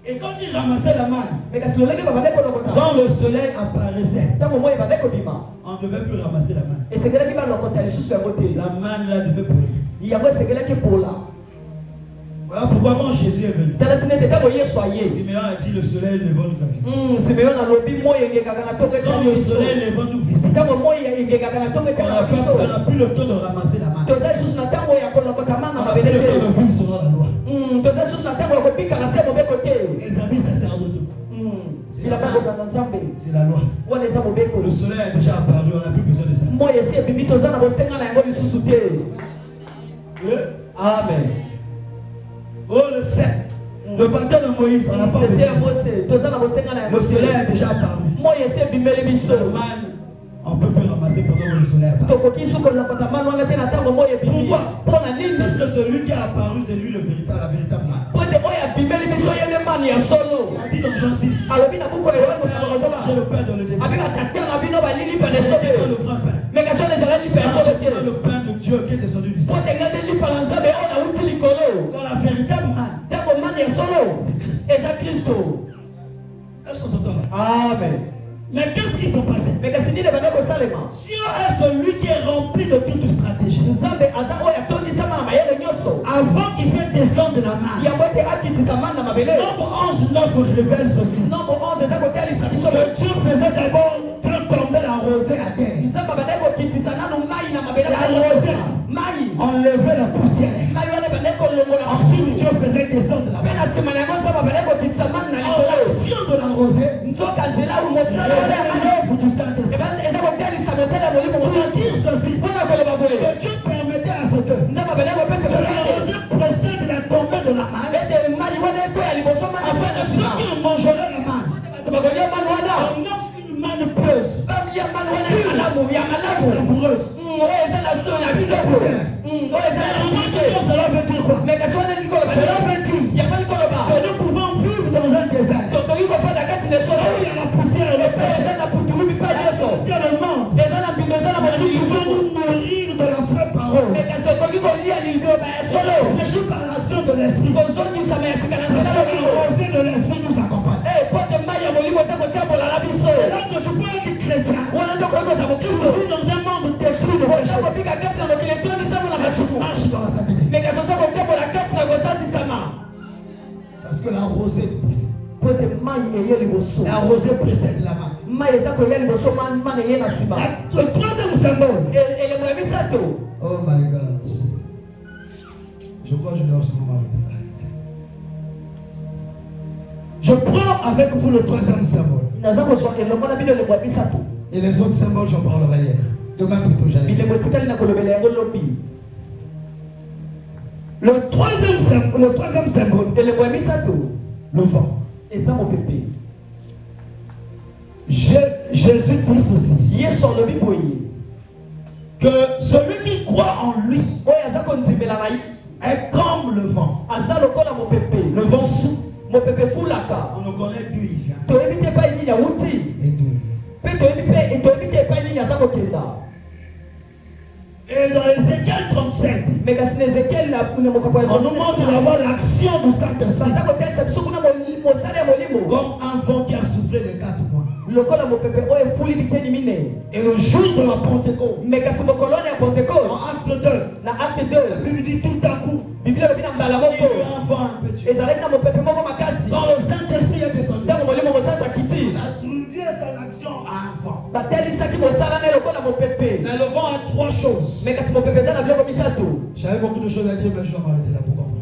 Et quand il ramassait la manne, quand le soleil apparaissait, en ne devait plus ramasser la manne. Et c'est quelqu'un qui va le côté sous sur côté. La manne là devait brûler. Il y a c'est quelqu'un qui est pour là. Voilà pourquoi quand Jésus est venu, Simeon a dit le soleil levant nous a visité. Quand le soleil levant nous visite, on n'a plus le temps de ramasser la manne. On n'a plus le temps de vivre selon la loi. Les amis sacerdotaux, c'est la loi. Le soleil est déjà apparu, on n'a plus besoin de ça. Amen. Oh le 7, le baptême de Moïse, on n'a pas besoin de ça. Le soleil est déjà apparu. La manne, on ne peut plus ramasser pendant que le soleil est apparu. Pourquoi? Parce que celui qui a apparu, c'est lui la véritable manne. Il a dit dans Jean 6, j'ai le pain dans le désert. Le pain de Dieu qui est descendu du ciel. Dans la véritable manne, c'est Christ. Est-ce qu'on s'entend là? Amen. Mais qu'est-ce qui s'est passé? Dieu est celui qui est rempli de toute stratégie. Avant qu'il fasse descendre la manne, Nombre 11, 9 révèle ceci. Que Dieu faisait d'abord faire tomber la rosée à terre. La rosée enlevait la poussière. Ensuite Dieu faisait descendre la manne. En l'action de la rosée, l'œuvre du Saint-Esprit. Pour dire ceci, que Dieu permettait à ce que la rosée précède la tombée de la manne, afin que ceux qui mangeraient la manne, on mange une manne pieuse, savoureuse. Cela veut dire quoi? Cela veut dire que nous pouvons vivre dans un désert où il y a la poussière et le péché. Il y a le monde. Nous pouvons nous nourrir de la vraie parole. Réfléchis par l'action de l'esprit. Parce que la rosée de l'esprit nous accompagne. C'est là que tu peux être chrétien. Tu vis dans un monde détruit de péché. Tu marches dans la sainteté. Parce que la rosée est poussée. La rosée précède la manne. Le troisième symbole. Oh my God. Je crois que je dois aussi m'arrêter. Je prends avec vous le troisième symbole. Et les autres symboles, j'en parlerai hier. Demain plutôt, j'allais. Le troisième symbole, le vent. Jésus dit ceci. Que celui qui croit en lui est comme le vent. Le vent souffle. On ne connaît d'où il vient. Et d'où il vient. Et dans Ézéchiel 37, on nous montre d'abord l'action du Saint-Esprit. Comme un vent qui a soufflé les 4 mois. Et le jour de la Pentecôte, en acte 2, la Bible dit tout à coup, il y a eu un vent impétueux. Quand le Saint-Esprit est descendu, il a attribué son action à un vent. Mais le vent a 3 choses. J'avais beaucoup de choses à dire, mais je vais m'arrêter là pour comprendre.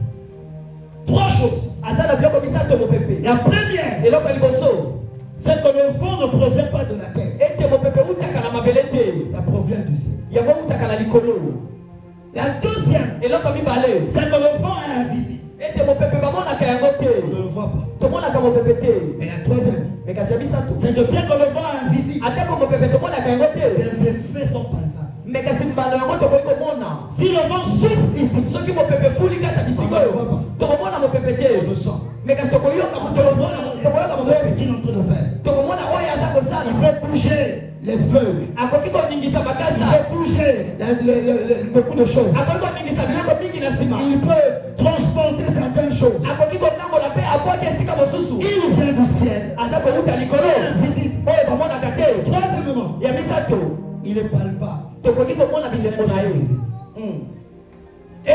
3 choses. La première, c'est que le vent ne provient pas de la terre. Ça provient du ciel. La deuxième, c'est que le vent est invisible. On ne le voit pas. Et la troisième, c'est que bien que le vent est invisible, ses effets sont palpables. Si le vent souffle ici, on ne le voit pas. On le sent. On peut voir l'œuvre qu'il est en train de faire. Il peut bouger les feuilles. Il peut bouger beaucoup de choses. Il peut transporter certaines choses. Il vient du ciel. Invisible. Troisièmement, il il est palpable. tokoki komona bilembo na ye. Et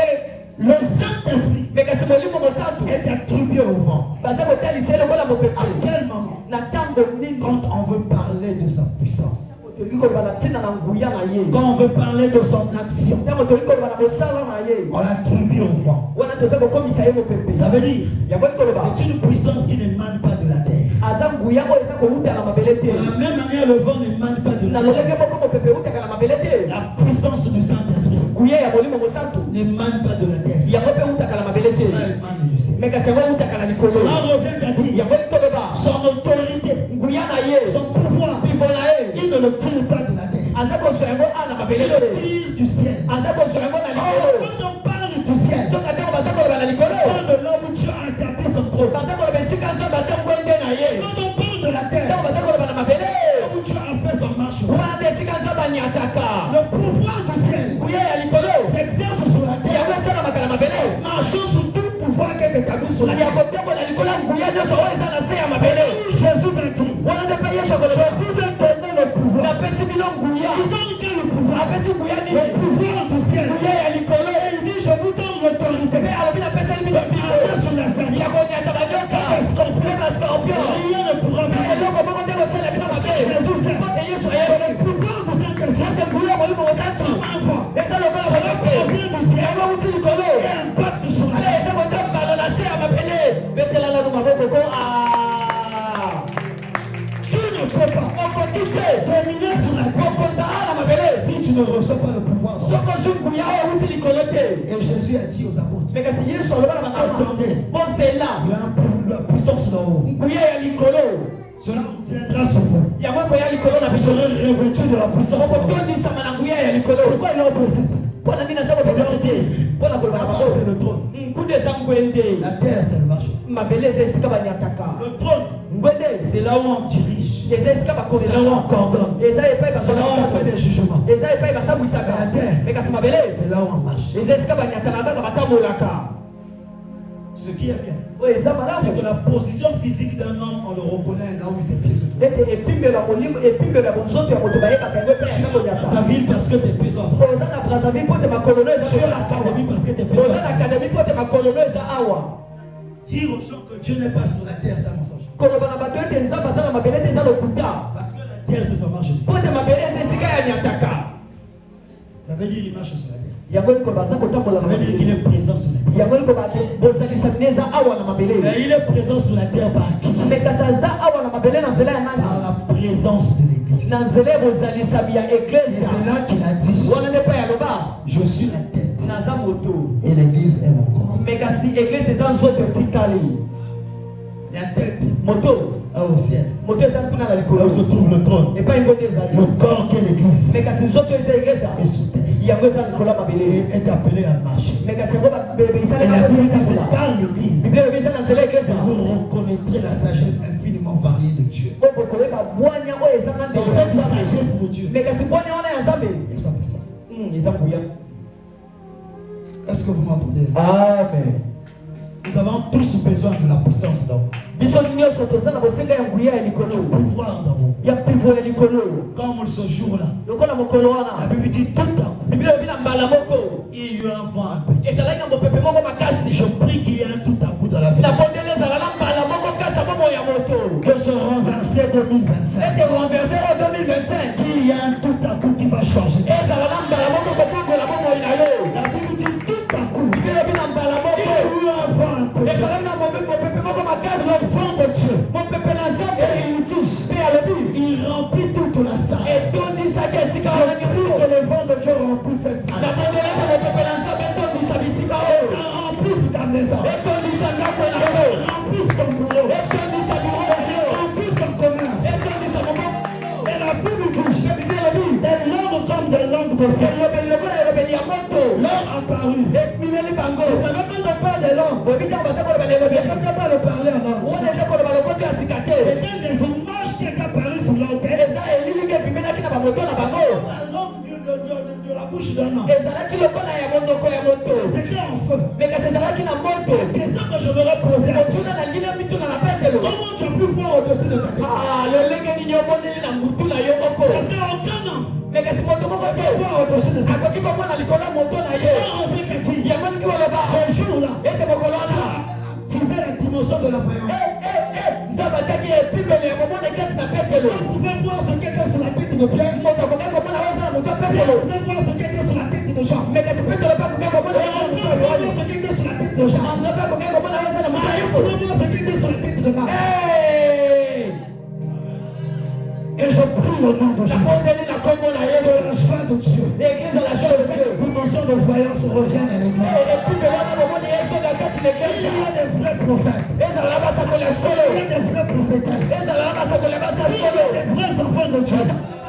le Saint-Esprit Mais kasi molimo mosantu est attribué au vent. baza kotalisa lokola mopepe. À quel moment? Na ntango nini Quand on veut parler de sa puissance. tolingi koloba na ntina na nguya na ye. Quand on veut parler de son action, ntango tolingi koloba na mosala na ye. on l'attribue au vent. wana toza kokomisa ye mopepe. Ça veut dire, yango koloba c'est une puissance qui n'émane pas de la terre. aza nguya oyo eza kowuta na mabele te. De la même manière, le vent n'émane pas de na la terre. lolenge moko mopepe ewutaka na mabele te. La puissance du Saint-Esprit nguya ya molimo mosantu n'émane pas de la terre. yango mpe ewutaka na mabele te. Cela émane du ciel. me kasi yango ewutaka na likolo. Cela revient à dire, yango toloba son autorité, nguya na ye son pouvoir, pivo na ye il ne le tire pas de la terre. aza kozwa yango a na mabele Il le te. tire du ciel. aza kozwa yango na Oh, likolo. quand on parle du ciel, soki ntango baza koloba na likolo on parle de là où Dieu a établi son trône. baza koloba esika nzambe ata ngwende na ye. Quand on parle de la terre, ntango baza koloba na mabele là où Dieu a fait son marche, wana nde esika nzambe aniataka. le pouvoir du ciel nguya ya likolo s'exerce sur la terre, yango esalamaka na mabele. marchant sous tout pouvoir qui est établi sur la ya terre. kotembola likolo ya nguya nyonso oyo eza na se ya mabele. Jésus va dire, wana nde mpe yesu je akoloba vous ai donné le pouvoir. napesi bino nguya. Il donne quel le pouvoir? apesi nguya Le nini? pouvoir du ciel. nguya ya likolo. Et il dit, je vous donne l'autorité. mpe alobi napeseli bino Marchez bino sur la serpente. ya konyata banyoka Les scorpions. mpe bascorpion. Rien ne pourra faire. eloko moko te kosala bino mabe. Jésus sait. Mpote yesu Le ayebi pouvoir du Saint-Esprit ate nguya molimo mosantu avant eza lokola mopepe provient du ciel yango wuti likolo et impacte sur la ale terre. eza kotia mbalo na se ya mabele betela nanu maboko ko Tu ne peux pas okoki te dominer sur la terre kokonza a na mabele si tu ne reçois pas le pouvoir. soko ozwi nguya oyo wuti likolo te. Et Jésus a dit aux apôtres, me kasi yesu aloba na banama attendez, bosela il y a la puissance d'en haut. nguya ya likolo Cela viendra sur vous. yango ekoya likolo na Vous biso serez revêtus de la puissance d'en haut. okotondisama na nguya ya likolo. Pourquoi il a précisé? mpona nini aza kopesa te mpona koloba na Là-bas, bango c'est le trône. nkude eza ngwende La terre, c'est le marché. mabele eza esika baniataka. Le trône, ngwende c'est là où on dirige. eza esika C'est là où on coordonne. eza epai C'est là où on fait des jugements. eza epai basambwisaka. La terre. me kasi mabele C'est là où on marche. eza esika baniataka kaka batambolaka. Ce qui est bien, oyo eza c'est malamu que la position physique d'un homme, on le reconnaît là où ses pieds se trouvent. ete epimbelo ya molimo epimbelo ya bonzoto ya moto bayebaka yango epai ya Dans sa koniata. ville parce que tes pieds sont à droite. oza na brazzaville mpo te makolono eza Tu es à awa. l'académie parce que tes pieds sont oza à na droite. akademi mpo te makolono eza awa. Dire aux gens que Dieu n'est pas sur la terre, c'est un mensonge. koloba na bato ete nzambe aza na mabele te eza lokuta. Parce que la terre, c'est son marché. mpo te mabele eza esika ya niataka. Ça veut dire qu'il marche sur la terre. yango likolo baza kotambola Ça na veut dire qu'il mabele. est présent sur la terre. yango likolo bake bozalisa neza awa na mabele. Mais il est présent sur la terre par qui? me kasi aza awa na mabele na nzela ya Par nani? la présence de l'Église. na nzela ya bozalisami ya Et eklesia. c'est là qu'il a dit, wana nde mpe yaloba je suis la tête naza moto. et l'Église est mon corps. me kasi eglise eza nzoto etikali. La tête moto est au ciel. moto eza kuna na Là likolo où se trouve le trône. epai ngoni ezali. Le corps qui est l'Église me kasi nzoto eza eglesa est sous terre. yango eza likolo ya mabele. Et est appelé à marcher. me kasi yango Et la Bible dit, c'est bisalaa par l'Église biblia elobi eza na nzela ya eglesa que vous reconnaîtrez la sagesse infiniment variée de Dieu. oyo bokoyeba bwanya oyo eza na Et ndelo ya cette nzambe. sagesse de Dieu me kasi bwanya wana ya nzambe et sa puissance. eza nguya. Est-ce que vous m'entendez? amen. Nous avons tous besoin de la puissance d'en haut. biso nyonso toza na bosenga ya nguya ya Le likolo pouvoir d'en haut. ya pivo ya likolo. Comme ce jour-là, lokola mokolo la wana Bible dit tout à coup, biblia elobi na mbala moko il y a eu un vent un petit. ezalaki na mopepe moko makasi. Je prie qu'il y ait un tout à coup dans la vie. na bondele ezala na mbala moko kati ya bomoi ya moto Que ce renversé 2025, ete renverse oyo 2025 qu'il y ait un tout à coup qui va changer. ezala na mbala moko kopongola bomoi na yo. La Bible dit tout à coup, biblia elobi na mbala il y a moko eu un vent un petit. ezalaki na mopepe moko makasi. Le vent de Dieu, mopepe na nzambe et il dit, mpe alobi il remplit toute la salle. etondisaki esika Je wana prie nyonso. que le vent de Dieu remplisse cette na salle. bondele ete mopepe na nzambe etondisa bisika oyo. Ça remplisse ta maison. etondisa ndako na yo. Remplisse ton boulot. etondisa biro na yo. Remplisse ton commerce. etondisa moboko. Et la Bible dit, biblia elobi des langues comme des langues de feu. elobeli lokola elobeli ya moto L'homme apparu. emimeli bango. Vous savez quand on parle des langues, boyebi ntango baza koloba na on elobeli ne peut pas le parler en langue. wana eza koloba lokoti ya sika te. C'était des images qui étaient apparues sur l'autel. eza elili ke ebimelaki na bamoto na bango. La langue de la bouche d'un homme. ezalaki lokola ya monoko ya moto. C'était en feu. me kasi ezalaki na moto. C'est ça que je voudrais poser à toi. motuna na ngina mituna na petelo. Comment tu as pu voir au-dessus de ta tête? lolenge nini omoneli na mutu na yo moko. Parce qu'aucun homme me kasi au-dessus de ça. akoki komona likolo moto na ye Avec que tu yamoniki oloba ce jour-là, ete mokolo wana tu fais la dimension de la voyance. nzambe atiaki epimelo ya momona ekati na petelo Vous pouvez voir ce qui était sur la tête de Pierre. moto akoki komona oza na moto ya Vous petelo pouvez voir ce qui était sur la tête de Jean. mais kasi petelo mpe akoki komona oza na Vous moto pouvez ya voir ce qui était sur la tête de Jean. mpe akoki komona oza na moto ya Vous yekolo pouvez voir ce qui était sur la tête de Marc. Hey! Et je prie au nom de Jésus. nakondeli na kombo na Que yesu la joie de Dieu, l'église la chose de Dieu cette dimension de voyance revienne à l'église. epimelo wana momoni yesu na kati na Il y eglise a des vrais prophètes. ezala na basakoli ya Il solo y a des vrais prophétesses. ezala na basakoli ya basi ya Il y solo a des vrais enfants de Dieu.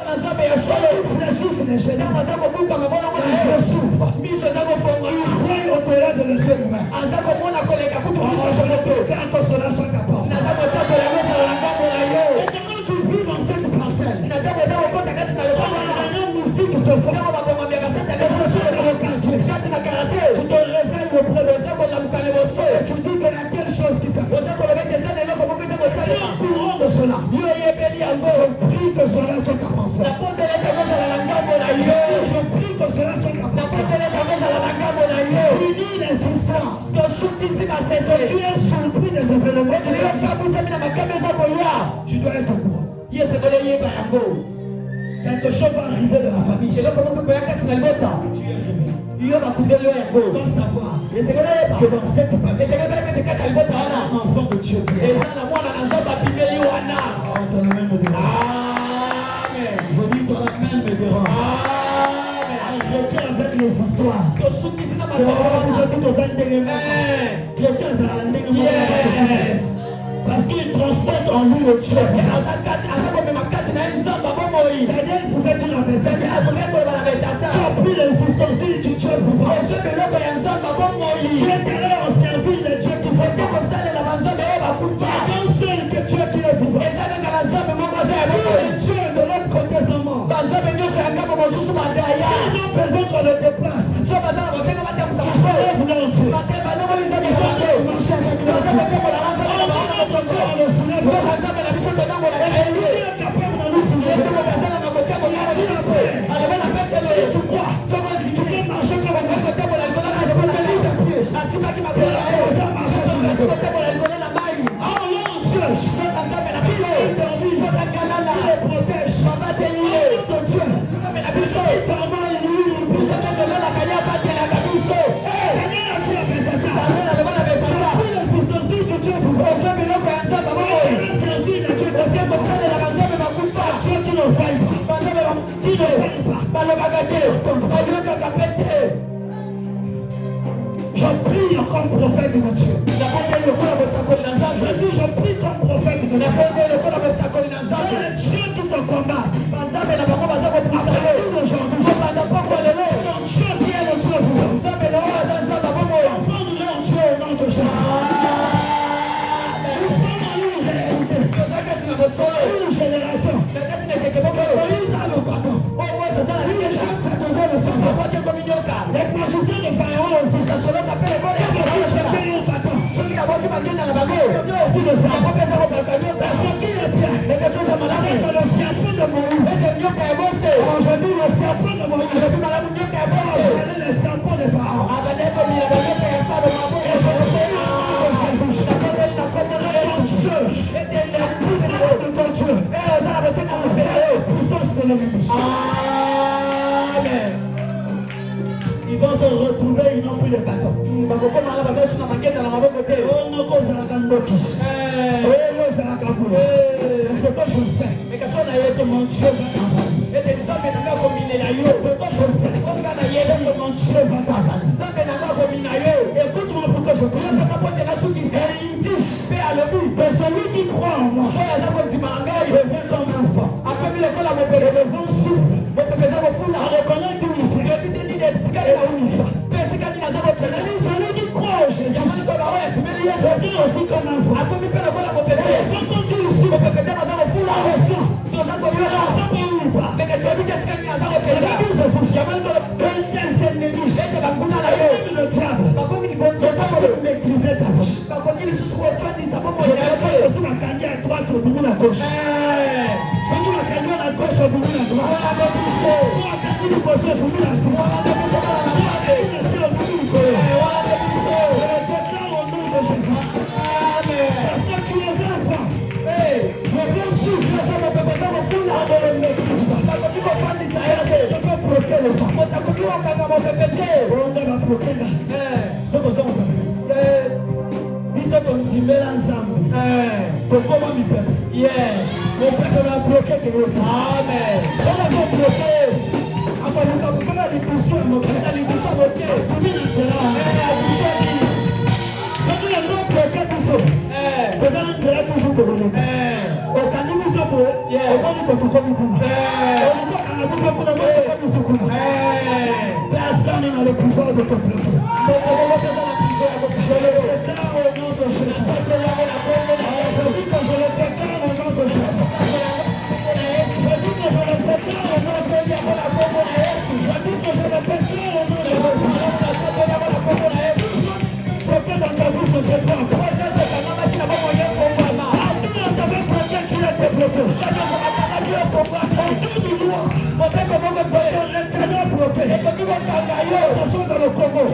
na nzambe ya solo Ils fléchissent les ntango génères. aza kobukama bonango na Les ye yeux souffrent. miso eza kofonga Ils croient au-delà de les yeux humains. aza komona koleka kutu Oh, miso je ne moto peux qu'être cela soit ta pensée. naza kotakola yango ezala na ngambo na yo Et quand tu vis dans cette parcelle, na ntango eza kokota kati na quand lokola un homme mystique se forme, ntango babongami ya basata que ce soit dans le quartier, kati na karate tu te réveilles auprès de oza kolamuka liboso et tu dis qu'il y a telle chose qui s'est fait. oza koloba ete eza na eloko moko eza Tu es kosalema au courant de cela. yo oyebeli yango Je prie que cela soit ta pensée. napondeli ete kozala na ngambo na yo Je prie que cela soit ta pensée. napondeli ete kozala na ngambo na yo Finis les histoires. tosukisi Tu basese es surpris des événements. ete yokabusami na makambo eza koya Tu dois être au courant. ye sekoli oyeba yango Quelque chose va arriver de la famille. eloko moko koya kati na libota Tu es réveillé. yo bakundeli yo Tu yango dois savoir esekoli oyeba que dans cette famille, esekoli bayeba ete kati na libota wana un enfant de Dieu qui est. eza na mwana na nzambe abimeli wana On te la même devant. amen Je dis dans la même révérence. amen Arrêtez avec les histoires. tosukisi na Que makambo vous wana êtes tous aux indénibles. Chrétiens, c'est un yes parce qu'il transporte en lui le Dieu. aza komema kati na ye nzambe abomoi Daniel pouvait dire à Bézécha, akomi koloba na betata tu as pris les ustensiles du Dieu vivant. ozwi biloko ya nzambe abomoi Tu es allé en servir les dieux qui sont ote morts. kosalela banzambe oyo Il y bakufa a qu'un seul que Dieu qui est vivant. eza kaka banzambe moko aza ya Tous bomoi les dieux de l'autre côté sont morts. banzambe nyonso ya ngambo mosusu badaya Ils ont besoin qu'on le déplace. so baza na kotenga batambusa Ils sont masolo leur Dieu. banongoli nzambe Ils ya sont bango allés marcher avec leur baza Dieu. kotekola banzambe na Oh, notre Dieu, on le soulève. bango banzambe na biso tonangola Et lui est capable de nous soulever. yetoko bazala na kotekola aloba na petelo Tu crois? soko Tu peux marcher comme un kotekola likolo na atikaki makolo kotekola likolo na mai Oh, mon Dieu. soka nzambe na biso soka ngalala babateli ye Notre Dieu. nzambe na biso Comment il lui biso tozololaka ye abatelaka biso Daniel a dit à Bézécha, bazela loba na betula pris les ustensiles du Dieu vivant. ozwa biloko ya nzambe Il bomoi a servi les dieux de osie kosalela banzambe bakufa Dieu qui ne faille pas. banzambe bakino balobaka te bayokaka pe te Je prie comme prophète de Dieu. napondeli lokola bosakoli na Je nzambe dis, je prie comme prophète de Dieu. napondeli lokola bosakoli na Dans nzambe les dieux qui te combattent. banzambe na bango baza À kopusa partir yo d'aujourd'hui, kobanda poko lelo ton Dieu qui est le Dieu vivant. nzambe na oyo aza nzambe bomoi Enfant de leur Dieu au nom de Jésus. Nous sommes en une réalité. toza kati na mosolo Une génération. na kati na ekeke moko Moïse a le bâton. oyo moise aza na Si les liketa gens ça devait le savoir. okwaki ekomi nyoka Les magiciens de Pharaon aussi. kasoloka mpe lekolo ya Ils ont kosala chopé leur bâton. soki naboki bagenda na bango Ils aussi le yango savoir. mpe eza kobalaka nyoka Ce qui est bien, ekesio eza malamu c'est que le serpent de Moïse. ete nyoka ya bose Aujourd'hui, le serpent de Moïse. alobi malamu nyoka ya bose Regardez les serpents de Pharaon. abandaki komila banyoka ya falo maboko nakondeli na kombo na yesu ete Puissance de ton Dieu. oza na bosenga mosela yo Puissance de l'ennemi. amen Ils vont se retrouver, ils n'ont plus de bâton. bakokomala bazali na magenda na maboko te Oh, non, cause la gamboki. Oh, non, c'est la gamboki. Ce que je sais, ekasio na ye que mon Dieu va t'avaler. ete nzambe nanga komilela yo Ce que je sais, onga na ye que mon Dieu va t'avaler. nzambe nanga komina yo Écoute-moi pour que je prie. yokaka mpo te nasukisa Et il dit mpe alobi que celui qui croit en moi oyo aza kondima na ngai devient comme un enfant. akomi lokola mopele Le vent souffle. mopepe eza kofula On reconnaît d'où il vient. yebi te nini esika Et où il va. mpe esika nini aza Il kopela a dit celui qui croit en Jésus yamoni koba oyo asimeli yesu devient aussi comme un enfant. akomi mpe lokola mopele Et quand on dit ici, mopepe te aza kofula on ressent. toza On koyoka ressent pas où il va. meke toyebi te esika nini aza Ça kopela veut dire ceci. yamoni kolo Que ses ennemis, ete bakuna na yo même le diable, bakomi libotoza va kolo maîtriser ta vie. bakoki lisusu kofandisa Je bomoi na yo ne te pas aussi la candier à droite au bout à gauche. Si tu la candier à gauche au bout à droite, wana motuse tu la candier du gauche Personne n'a le pouvoir de te bloquer. Je le déclare au nom de Jésus. Je dis que je le déclare au nom de Jésus. Je dis que je le déclare au nom de Jésus. Je dis que je le déclare au nom de Jésus. Bloqué dans ta bouche, je te bloque. Tu l'as développé. Autour du doigt. L'éternel bloqué. Ce sont dans le Congo.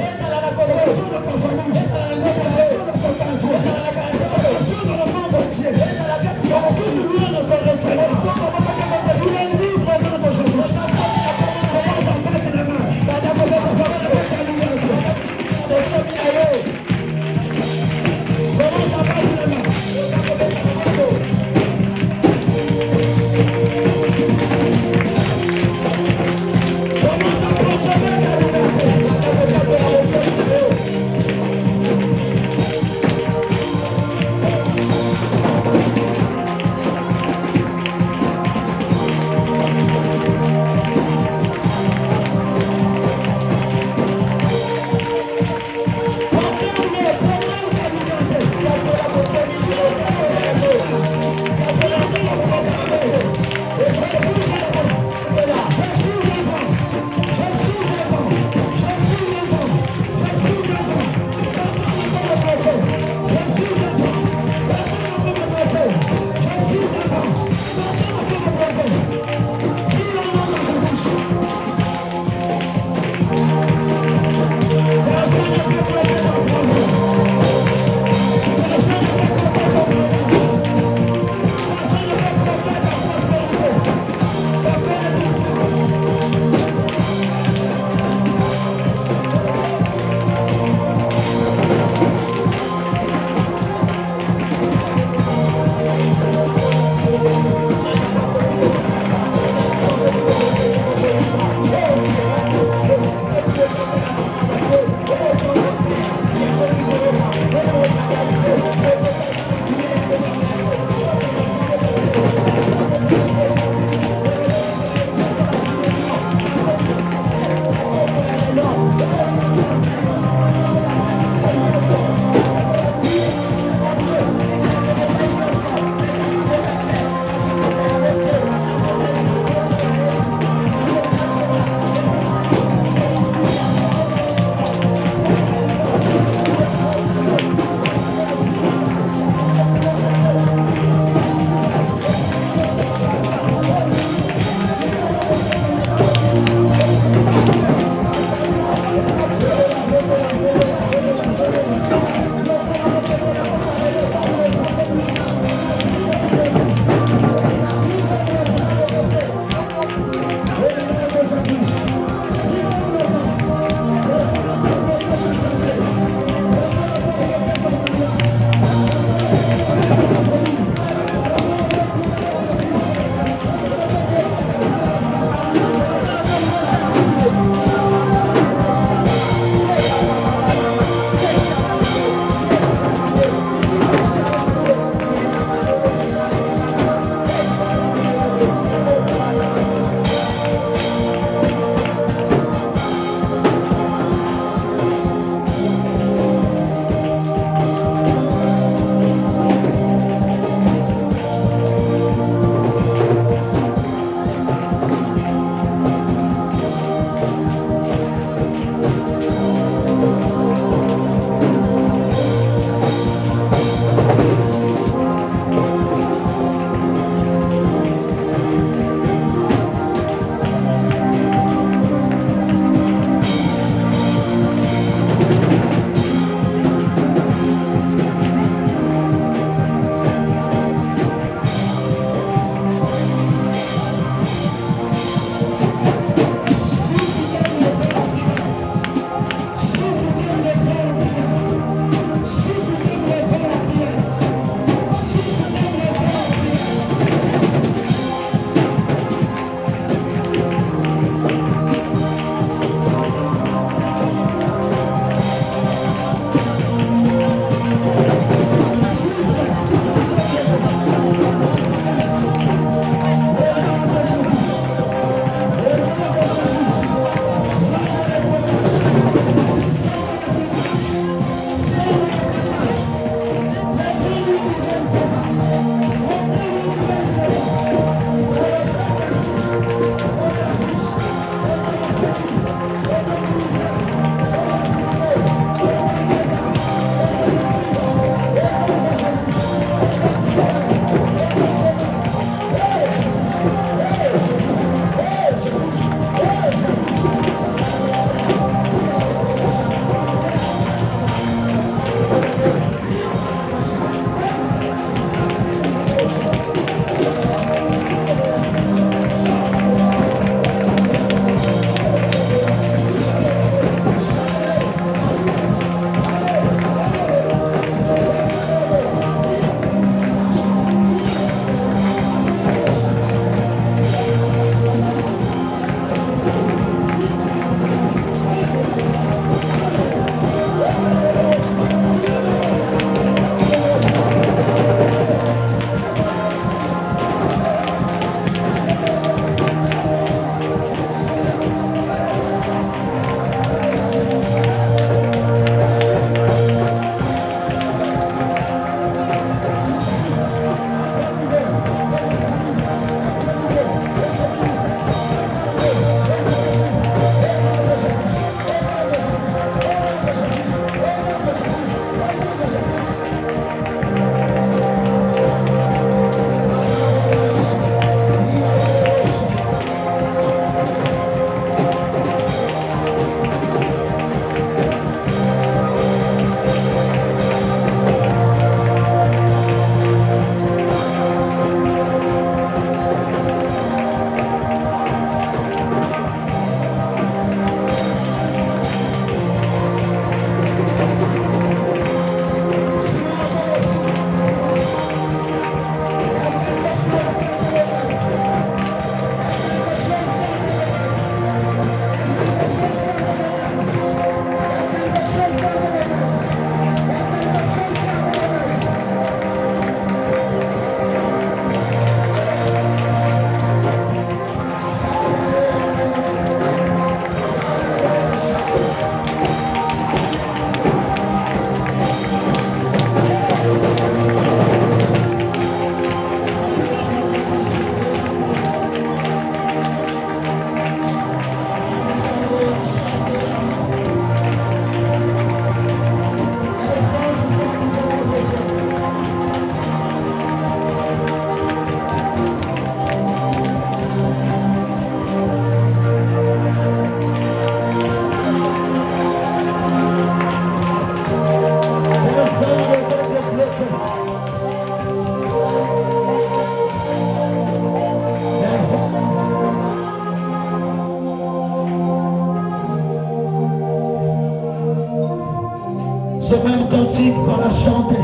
Ce même cantique qu'on a chanté,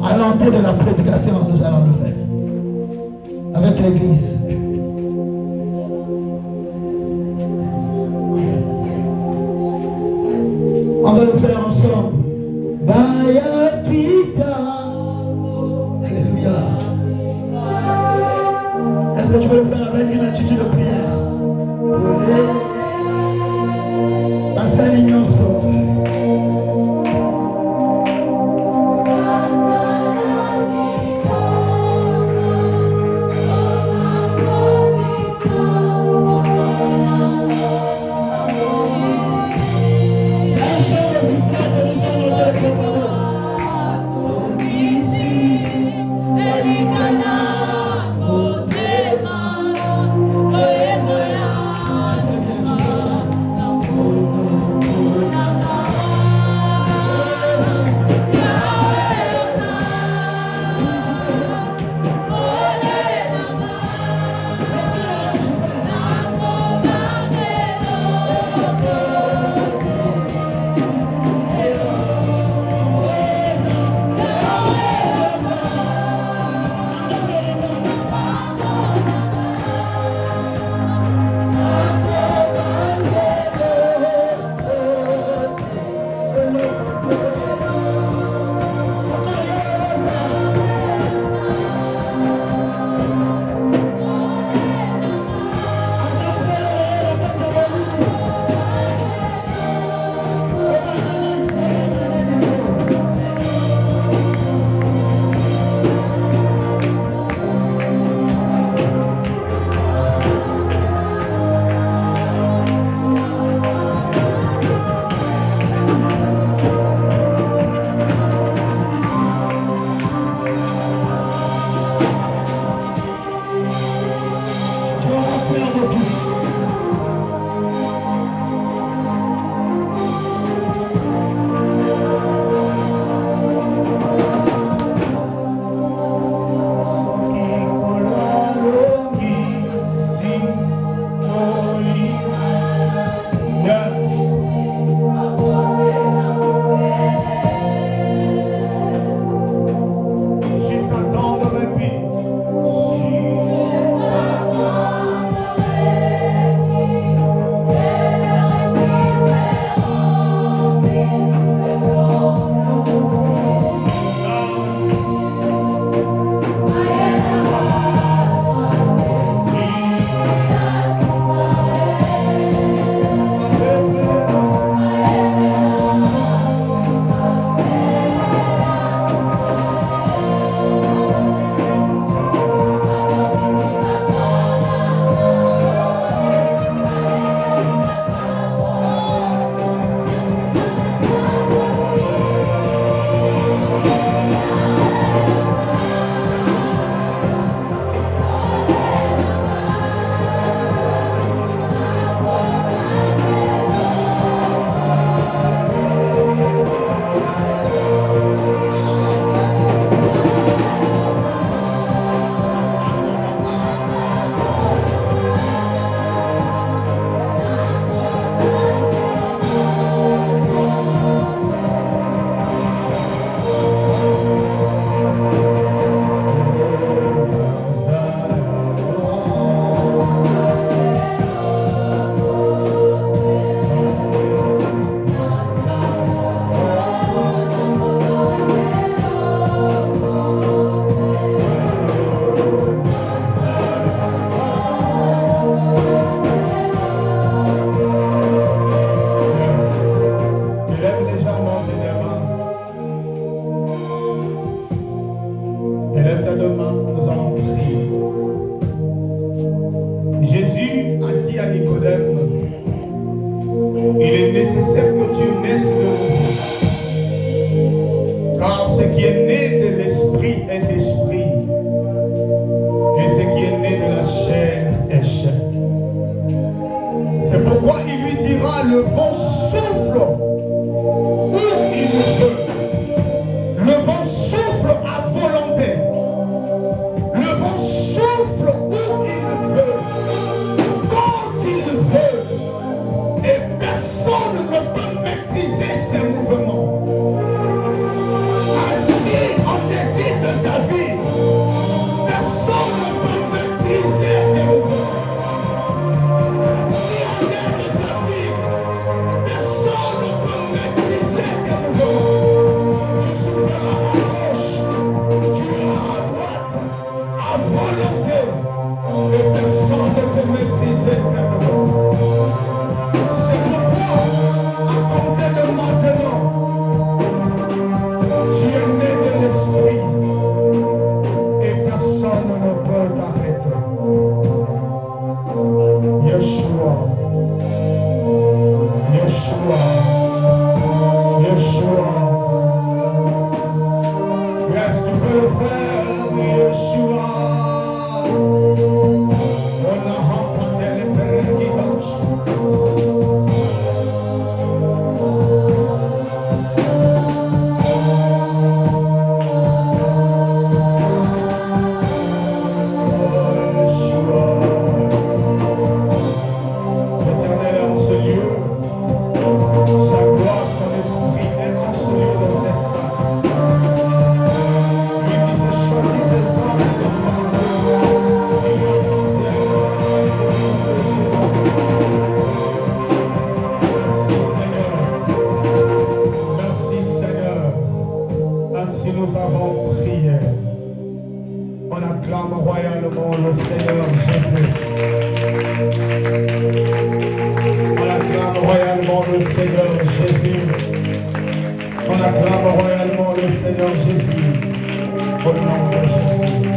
à l'entrée de la prédication, nous allons le faire. Avec l'église. On va le faire ensemble. Baya Pita. Alléluia. Est-ce que tu veux le faire avec une attitude de prière? La salle ignoso. Personne ne peut maîtriser Yeshua. Yeshua. Yes, tu peux le faire, Yeshua. On a rencontré les pérégrinages. On acclame royalement le Seigneur Jésus. Au nom de Jésus.